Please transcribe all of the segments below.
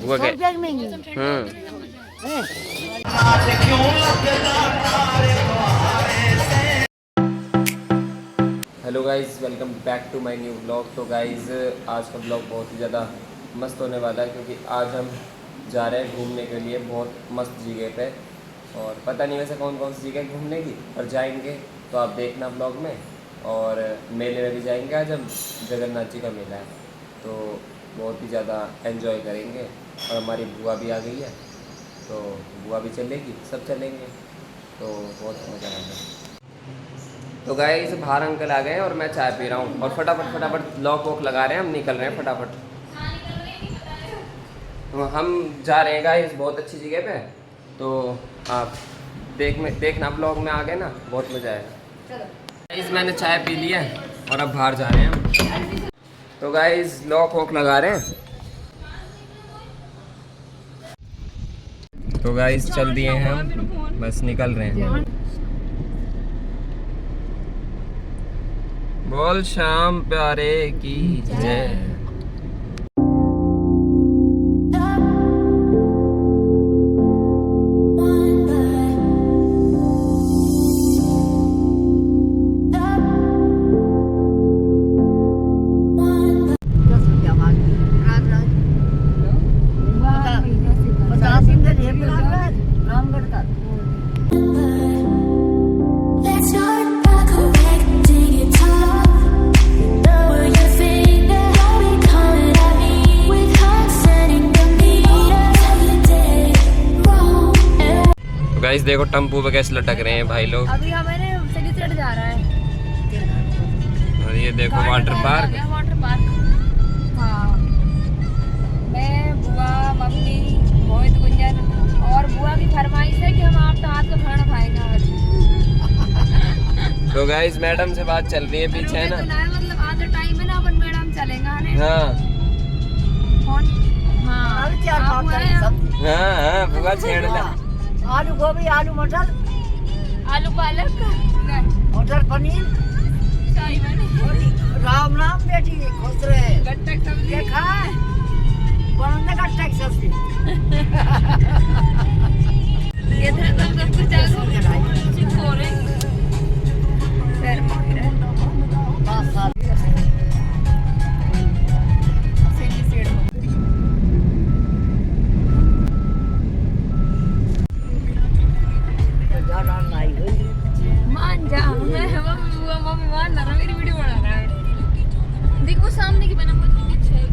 वो क्या? Hello guys, welcome back to my new blog. तो गाइज़ आज का ब्लॉग बहुत ही ज़्यादा मस्त होने वाला है, क्योंकि आज हम जा रहे हैं घूमने के लिए बहुत मस्त जगह पे। और पता नहीं वैसे कौन कौन सी जगह घूमने की, पर जाएंगे तो आप देखना ब्लॉग में। और मेले में भी जाएंगे, आज हम जगन्नाथ जी का मेला है तो बहुत ही ज़्यादा एंजॉय करेंगे। और हमारी बुआ भी आ गई है तो बुआ भी चलेगी, सब चलेंगे तो बहुत मज़ा आएगा। तो गाइस बाहर अंकल आ गए हैं और मैं चाय पी रहा हूँ और फटाफट लॉक वॉक लगा रहे हैं, हम निकल रहे हैं फटाफट। तो हम जा रहे हैं गाइस बहुत अच्छी जगह पे, तो आप देखना ब्लॉग में आ गए ना, बहुत मज़ा आएगा। गाइस मैंने चाय पी ली है और अब बाहर जा रहे हैं हम। तो गाइस लॉक वॉक लगा रहे हैं। तो गाइस चल दिए हैं हम, बस निकल रहे हैं। बोल शाम प्यारे की जय। गाइस देखो टम्पू पे कैसे लटक रहे हैं भाई लोग। अभी हमारे सिटी जा रहा है और ये देखो वाटर पार्क। हाँ, मैं बुआ मम्मी मोहित गुंजन और बुआ की फरमाइश है कि हम आपका हाथ का खाना खाएंगे आज। तो गाइस मैडम से बात चल रही है पीछे, है ना? मतलब आज टाइम है ना, अपन मैडम चलेंगे। हाँ हाँ बुआ छेड़ ला। आलू गोभी, आलू मटर, आलू पालक, मटर पनीर, शाही पनीर। राम राम बेटी, खुश रहे। गट्टक सब्जी ये खाए बनने गट्टक सब्जी। इधर सब कुछ चालू हो रहे हैं। मान जा, मम्मी मान ना रहा, मेरी वीडियो बना रहा है। देखो सामने की बना बहुत अच्छा है।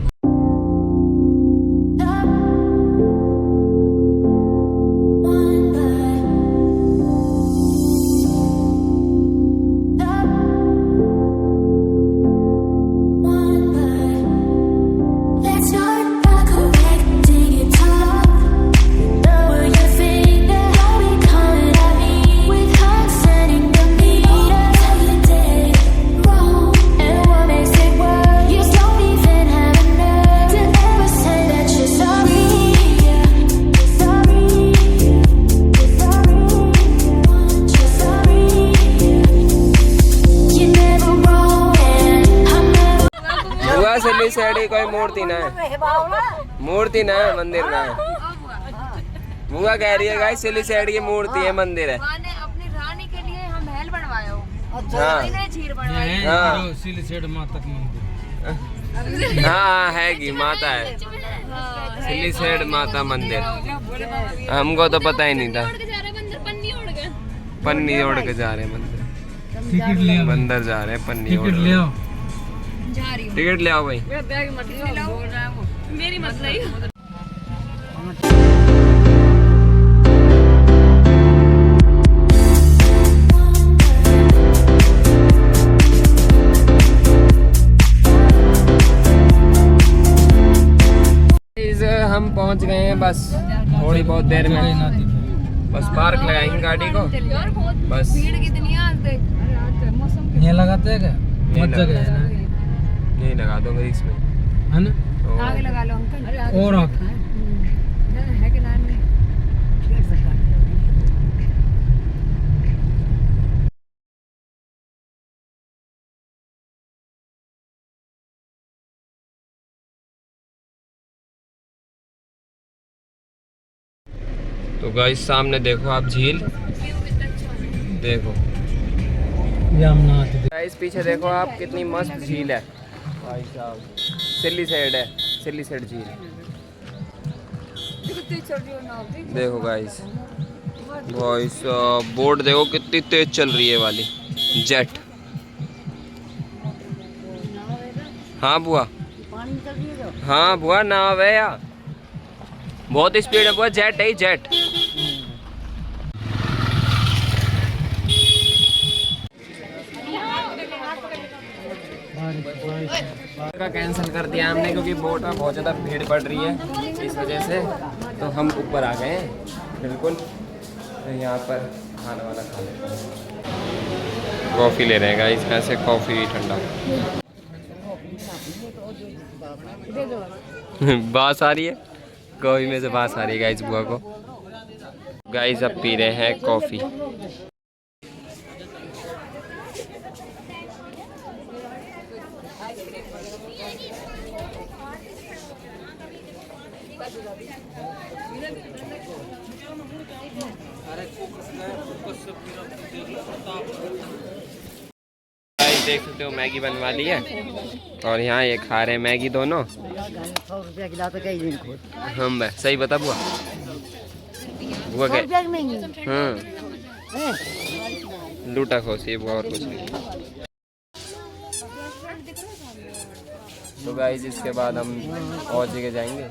सेड़ी कोई मूर्ति ना है, मूर्ति ना है, मंदिर ना है। बुआ कह रही है गाइस सिली साइड की मूर्ति है, मंदिर है। माने अपनी रानी के लिए हम महल बनवाया हो। हाँ झील बनवाई। हाँ सिली साइड माता का मंदिर। हाँ है की माता है, सिली साइड माता मंदिर। हमको तो पता ही नहीं था। पन्नी ओढ़ के जा रहे हैं मंदिर। टिकट ले आओ, बंदर जा रहे हैं पन्नी ओढ़ टिकट ले आओ, टिकट ले आओ भाई। मेरी मत नहीं। हम पहुंच गए हैं, बस थोड़ी बहुत देर में बस पार्क लगाएंगे गाड़ी को बस। भीड़ कितनी है आज देख। मौसम ये लगाते हैं क्या? मत जगह है ना, नहीं लगा दोगे इसमें, है ना? आगे लगा लो अंकल। और आगे तो गाइस सामने देखो आप झील देखो। गाइस पीछे देखो आप कितनी मस्त झील है भाई साहब। सिल्ली साइड है, सिल्ली साइड झील देखो गाइस। भाई साहब बोट देखो कितनी तेज चल रही है वाली जेट। हाँ बुआ, पानी चल रही है तो हाँ बुआ नाव है यार, बहुत स्पीड है बुआ, जेट है जेट। का कैंसिल कर दिया हमने क्योंकि बोट में बहुत ज़्यादा भीड़ पड़ रही है इस वजह से, तो हम ऊपर आ गए हैं बिल्कुल। तो यहाँ पर खाना वाना खा लेते हैं। कॉफ़ी ले रहे हैं गाइस, ऐसे कॉफ़ी ठंडा बास आ रही है कॉफ़ी में से, बास आ रही है गाइस बुआ को। गाइस अब पी रहे हैं कॉफ़ी। देख सकते हो मैगी बनवा ली है और यहाँ ये खा रहे हैं मैगी दोनों। 100 रुपया खिला तो कई दिन खोल हम बस सही बता बुआ, बुआ के हाँ लूटा खोसी बुआ और कुछ नहीं। तो गाइस इसके बाद हम और जगह जाएंगे।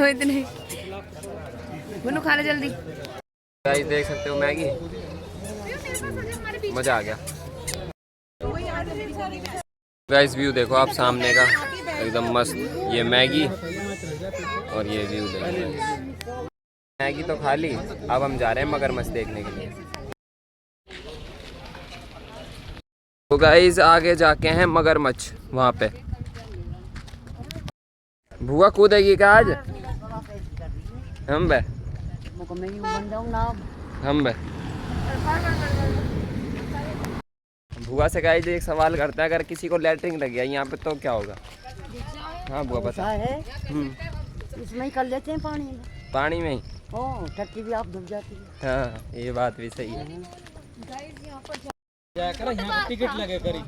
इतने बुनु खा ले जल्दी। गाइस देख सकते हो मैगी, मजा आ गया। गाइस व्यू देखो आप सामने का एकदम मस्त, ये मैगी और ये व्यू देखो। मैगी तो खा ली, अब हम जा रहे हैं मगरमच्छ देखने के लिए। तो गाइस आगे जाके हैं मगरमच्छ, वहाँ पे बुआ कूदेगी क्या आज? हम बे हम बे बुआ से गाइस एक सवाल करता है, अगर किसी को लैटरिन लग गया यहाँ पे तो क्या होगा? हाँ बुआ बता है इसमें ही कर लेते हैं पानी में। पानी में ही? ओ टट्टी भी आप डूब जाती है। हाँ ये बात भी सही है। यहाँ टिकट लगे करी,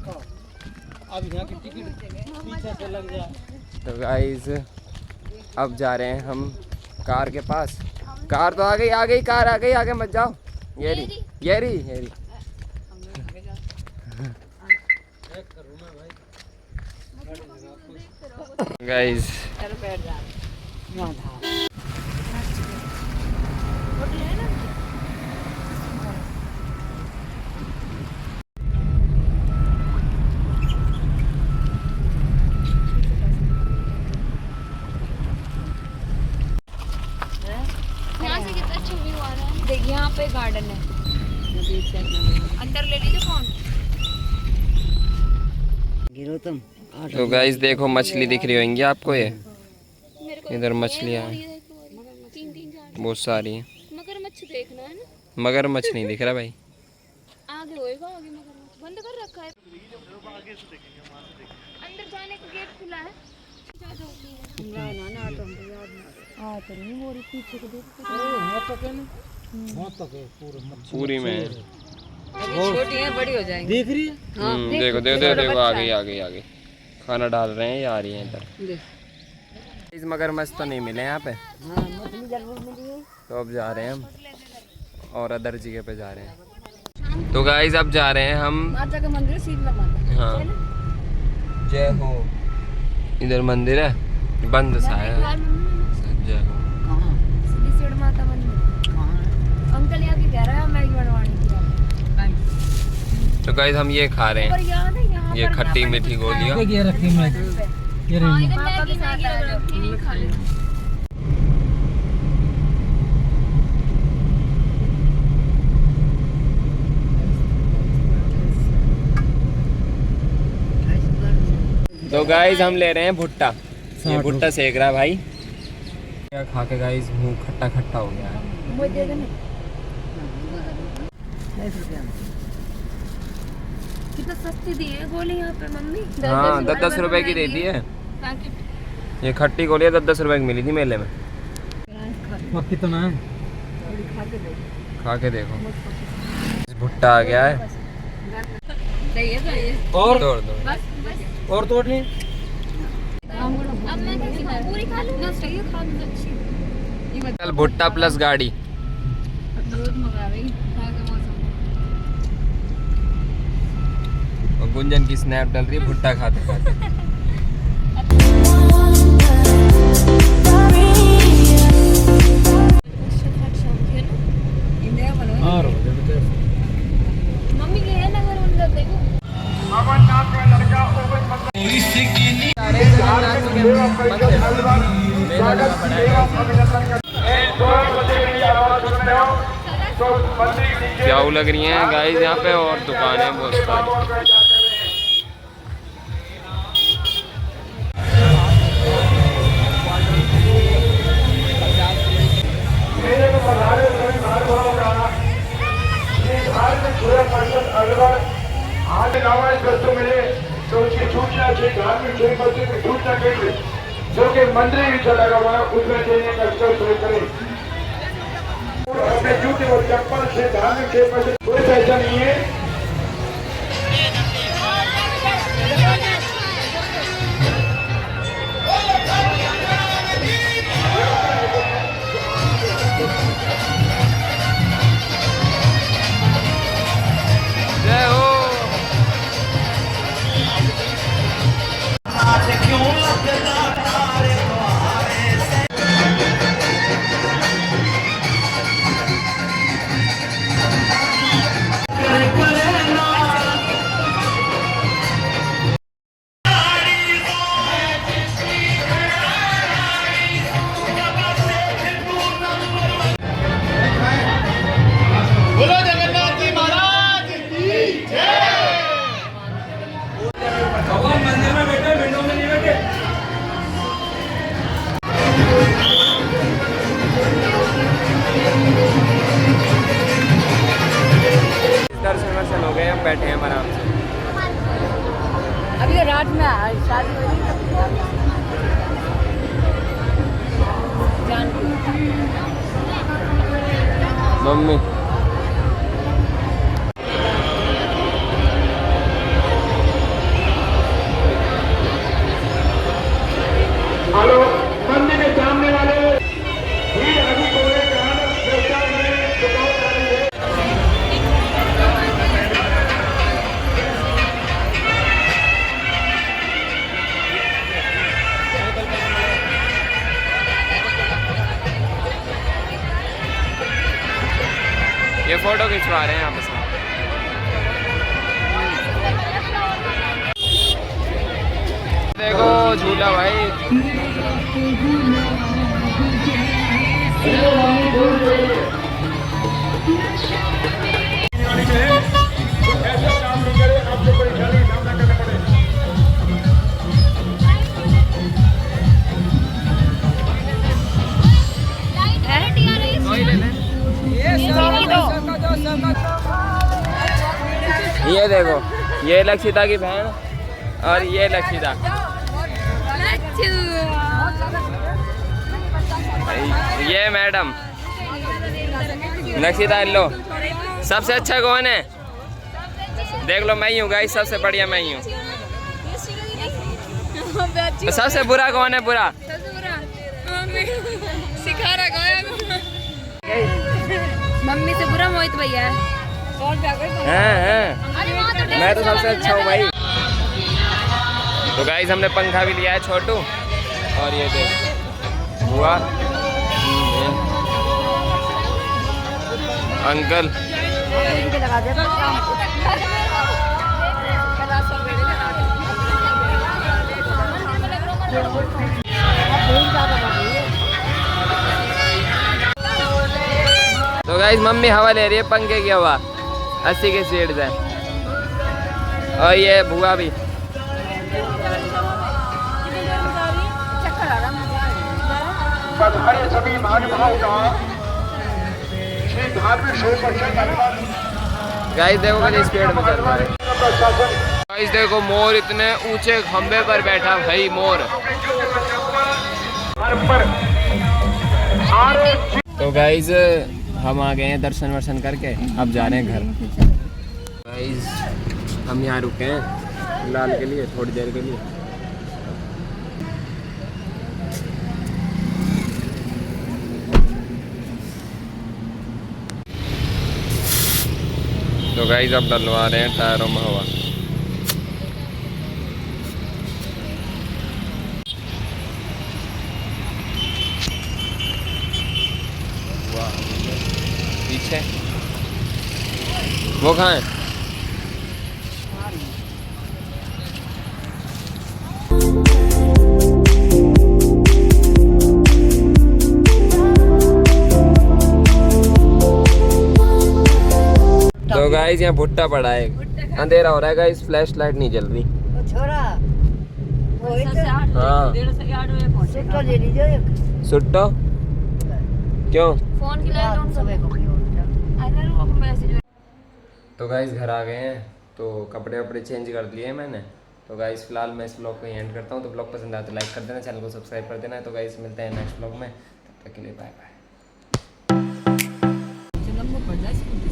अब यहाँ की टिकट पीछे से लग जाए। तो गाइस अब जा रहे हैं हम कार के पास। कार तो आ गई कार आ गई, आगे मत जाओ। ये रही गाइस। देख यहाँ पे गार्डन है, अंदर ले लीजिए फोन। गिरो तुम। तो गाइस देखो मछली दिख रही होंगी आपको, ये इधर मछलियाँ बहुत सारी हैं। मगरमच्छ देखना है ना, मगरमच्छ नहीं दिख रहा भाई। आगे होएगा, आगे मगरमच्छ बंद कर रखा है। अंदर जाने का गेट खुला है। पूरी में छोटी है बड़ी हो जाएंगी। देख रही है देखो आगे खाना डाल रहे हैं, ये आ रही है इधर। इस मगरमच्छ तो नहीं मिले यहाँ पे, तो अब जा रहे हैं हम और अदर जगह पे जा रहे हैं। तो गाइस अब जा रहे हैं हम माता का मंदिर है, शीतला माता। हाँ जय हो, इधर मंदिर है बंद सा है। जय हो सीढ़ी माता मंदिर। अंकल यहाँ की कह रहा है मैगी बनवानी थी। तो गाइस हम ये खा रहे पर याद है हैं, ये खट्टी मीठी गोलियां। ये रखी मैगी, ये रही मैगी। पापा के साथ आया खा ले। तो गाइस हम ले रहे हैं भुट्टा, ये भुट्टा सेक रहा है भाई। क्या खा के गाइस मुंह खट्टा खट्टा हो गया है। कितना सस्ती दी है गोली यहाँ पे मम्मी। हाँ 10-10 रुपए की देती है। ये खट्टी गोलियाँ 10-10 रुपए की मिली थी मेले में। कितना है? खा के देखो। भुट्टा आ गया है। सही है सही है। और तोड़ दो। बस बस और तोड़ ली। अब मैं कैसी खाऊं? पूरी खा लूं ना? सही है खा लूं अच्छी। ये बता कल भुट्टा प्लस गाड़ी। रोज मंगा रही खा के मौसम। और गुंजन की स्नैप डल रही है भुट्टा खाते खाते। और मम्मी के है ना घर उन लोग देखो। क्या लग रही हैं गाइस यहाँ पे और दुकानें बहुत सारी। आज नामांकन वस्तु मिले तो उसकी सूचना से धार्मिक मंदिर की सूचना केंद्र जो कि मंदिर भी लगा हुआ है उसमें देने का स्तर शुरू करें। अपने जूते और चप्पल से धार्मिक क्षेत्र से कोई पैसा नहीं है। जय हो। दर्शन हो गए, हम बैठे हैं आराम से। अभी रात में शादी हो रही मम्मी हेलो मंदिर के सामने वाले भीड़ अधिक होने के कारण व्यवस्था में रुकावट आ रही है। ये फोटो खिंचवा रहे हैं आपस में। देखो झूला भाई। ऐसा काम नहीं करे आपको परेशानी का सामना करना पड़े। ये देखो ये लक्षिता की बहन और ये लक्षिता। ये मैडम लक्षिता लो। सबसे अच्छा कौन है देख लो, मैं ही हूँ गाइस। सबसे बढ़िया मैं ही हूँ। सबसे बुरा कौन है? बुरा सिखा रहा मम्मी से बुरा मोहित भैया है। मैं तो सबसे अच्छा हूँ भाई। तो गाइस हमने पंखा भी लिया है छोटू। और ये देख हुआ अंकल। लगा दे तो गाइस मम्मी हवा ले रही है पंखे की हवा 80 की स्पीड से। और ये बुआ भी। बधाई सभी महानुभाव का श्री धार्मिक शो पर गाइस देखो कितनी स्पीड में चल रहा है। प्रशासन गाइस देखो मोर इतने ऊंचे खंबे पर बैठा भाई मोर। तो गाइस हम आ गए हैं दर्शन वर्शन करके, अब जा रहे हैं घर। गाइस हम यहाँ रुके हैं लाल के लिए थोड़ी देर के लिए। तो गाइस अब डलवा रहे हैं टायरों में हवा। पीछे वो कहाँ है? तो गाइस यहाँ भुट्टा पड़ा है, अंधेरा हो रहा है गाइस, फ्लैश लाइट नहीं जल रही। छोरा हाँ सुट्टा ले लीजिए एक। सुट्टो क्यों? फोन की लाइट ऑन सुबह को अरे वो मैसेज। तो गाइस घर आ गए हैं, तो कपड़े वपड़े चेंज कर लिए मैंने। तो गाइस फिलहाल मैं इस ब्लॉग को यहीं एंड करता हूँ। तो ब्लॉग पसंद आया तो लाइक कर देना, चैनल को सब्सक्राइब कर देना। तो गाइस मिलते हैं नेक्स्ट ब्लॉग में, तब तक के लिए बाय बाय।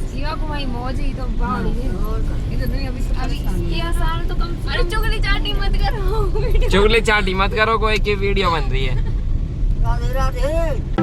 शिवा को भाई मौज ही तो पहाड़ी है। ये तो नहीं अभी ये साल तो कम। अरे चुगली चाटी मत करो, चुगली चाटी मत करो, कोई की वीडियो बन रही है। राधे राधे।